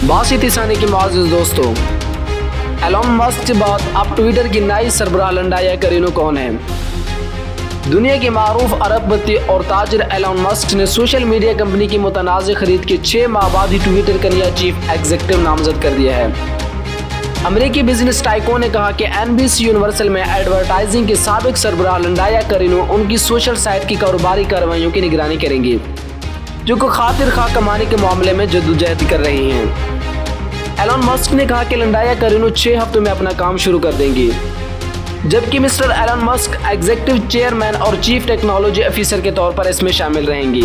बासित ईसानी के मुआज़्ज़िज़ दोस्तों, Elon Musk के बाद अब ट्विटर की नई सरबराह लंडाया करीनो कौन है? दुनिया के मारूफ अरबपति और ताजिर एलन मस्क ने सोशल मीडिया कंपनी की मुतनाज़ खरीद के 6 माह बाद ही ट्विटर का नया चीफ एग्जीक्यूटिव नामजद कर दिया है। अमेरिकी बिजनेस टाइकून ने कहा कि NBC यूनिवर्सल में एडवर्टाइजिंग के साबिक सरबराह लंडाया करीनो उनकी सोशल साइट की कारोबारी कार्रवाइयों की निगरानी करेंगी, जो को खातिर खा कमाने के मामले में जद्दोजहद कर रही हैं। एलन मस्क ने कहा कि लंडाया करीनो 6 हफ्तों में अपना काम शुरू कर देंगी, जबकि mister Elon Musk executive chairman और चीफ टेक्नोलॉजी ऑफिसर के तौर पर इसमें शामिल रहेंगी।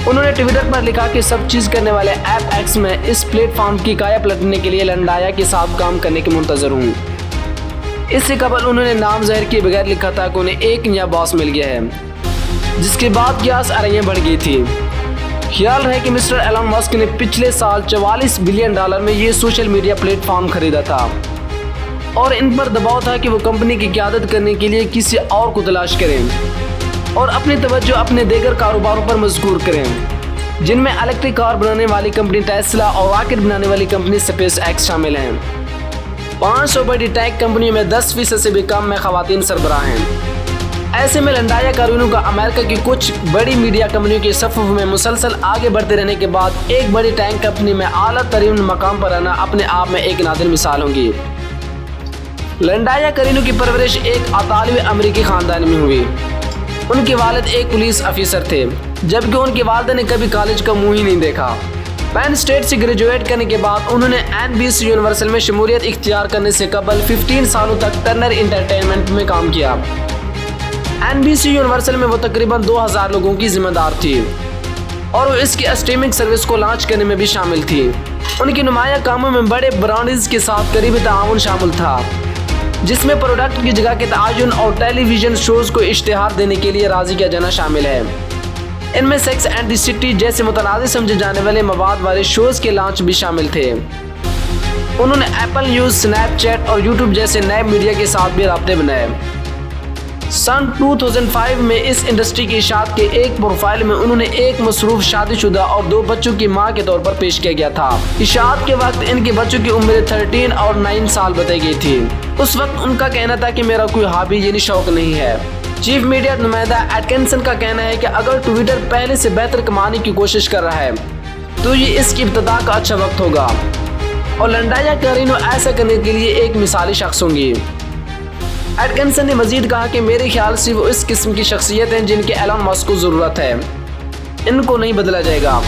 उन्होंने ट्विटर पर लिखा कि सब चीज करने वाले ऐप एक्स में इस प्लेटफॉर्म की काया पलटने के लिए लंडाया के साथ काम करने के मुंतजर हूँ। इससे कबल उन्होंने नाम ज़हर किए बगैर लिखा था कि उन्हें एक नया बॉस मिल गया है, जिसके बाद ग्यास अरैयां बढ़ गई थी। ख्याल रहे कि मिस्टर एलन मस्क ने पिछले साल $44 बिलियन में ये सोशल मीडिया प्लेटफॉर्म खरीदा था और इन पर दबाव था कि वो कंपनी की क़यादत करने के लिए किसी और को तलाश करें और अपनी तवज्जो अपने दीगर कारोबारों पर मजबूर करें, जिनमें इलेक्ट्रिक कार बनाने वाली कंपनी टेस्ला और रॉकेट बनाने वाली कंपनी स्पेस एक्स शामिल हैं। 500 बड़ी टेक कंपनियों में 10% से भी कम में खवातीन सरबराह हैं। ऐसे में लंडाया करीनो का अमेरिका की कुछ बड़ी मीडिया कंपनियों के सफ़ में मुसलसल आगे बढ़ते रहने के बाद एक बड़ी टैंक कंपनी में आला तरीन मकाम पर आना अपने आप में एक नादिर मिसाल होगी। लंडाया करीनो की परवरिश एक अतालवी अमेरिकी खानदान में हुई। उनके वालिद एक पुलिस अफसर थे, जबकि उनके वालिदा ने कभी कॉलेज का मुंह ही नहीं देखा। पेन स्टेट से ग्रेजुएट करने के बाद उन्होंने NBC यूनिवर्सल में शमूलियत इख्तियार करने से कबल 15 सालों तक टर्नर इंटरटेनमेंट में काम किया। NBC यूनिवर्सल में वो तकरीबन 2000 लोगों की जिम्मेदार थी और वो इसकी स्ट्रीमिंग सर्विस को लॉन्च करने में भी शामिल थी। उनके नुमाया कामों में बड़े ब्रांड्स के साथ करीबी ताआवुन शामिल था, जिसमें प्रोडक्ट की जगह के तआयुन और टेलीविजन शोज को इश्तिहार देने के लिए राजी किया जाना शामिल है। इनमें सेक्स एंड द सिटी जैसे मुतनाज़िर समझे जाने वाले मवाद वाले शोज के लॉन्च भी शामिल थे। उन्होंने एप्पल न्यूज़, स्नैपचैट और यूट्यूब जैसे नए मीडिया के साथ भी राब्ते बनाए। सन 2005 में इस इंडस्ट्री की इशाअत के एक प्रोफाइल में उन्होंने एक मसरूफ शादीशुदा और 2 बच्चों की मां के तौर पर पेश किया गया था। इशाअत के वक्त इनके बच्चों की उम्र 13 और 9 साल बताई गई थी। उस वक्त उनका कहना था कि मेरा कोई हॉबी यानी शौक नहीं है। चीफ मीडिया नुमाइंदा एटकिंसन का कहना है कि अगर ट्विटर पहले से बेहतर कमाने की कोशिश कर रहा है तो ये इसकी इब्तिदा का अच्छा वक्त होगा और लंडाया करीनो ऐसा करने के लिए एक मिसाली शख्स होंगी। एटकिंसन ने मजीद कहा कि मेरे ख्याल से वो इस किस्म की शख्सियत हैं जिनके एलन मस्क को ज़रूरत है, इनको नहीं बदला जाएगा।